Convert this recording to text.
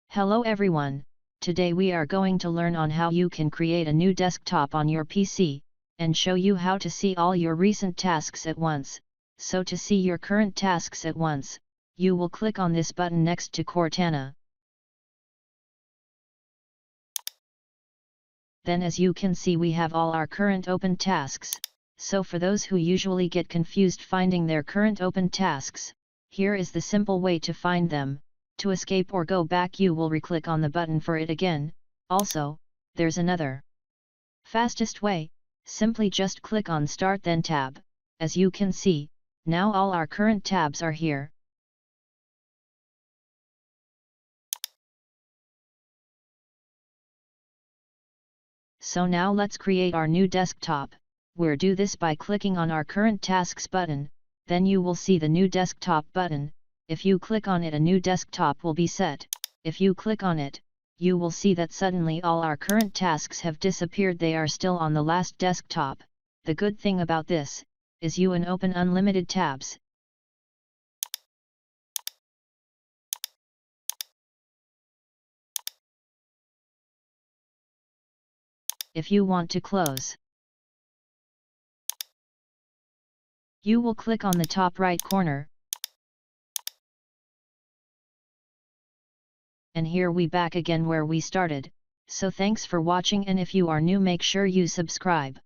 Hello everyone, today we are going to learn on how you can create a new desktop on your PC, and show you how to see all your recent tasks at once. So to see your current tasks at once, you will click on this button next to Cortana. Then as you can see we have all our current open tasks, so for those who usually get confused finding their current open tasks, here is the simple way to find them. To escape or go back you will re-click on the button for it again. Also, there's another fastest way, simply just click on Start then Tab. As you can see, now all our current tabs are here. So now let's create our new desktop. We'll do this by clicking on our current tasks button, then you will see the new desktop button. If you click on it a new desktop will be set. If you click on it, you will see that suddenly all our current tasks have disappeared, they are still on the last desktop. The good thing about this, is you can open unlimited tabs. If you want to close, you will click on the top right corner. And here we back again where we started. So thanks for watching, and if you are new make sure you subscribe.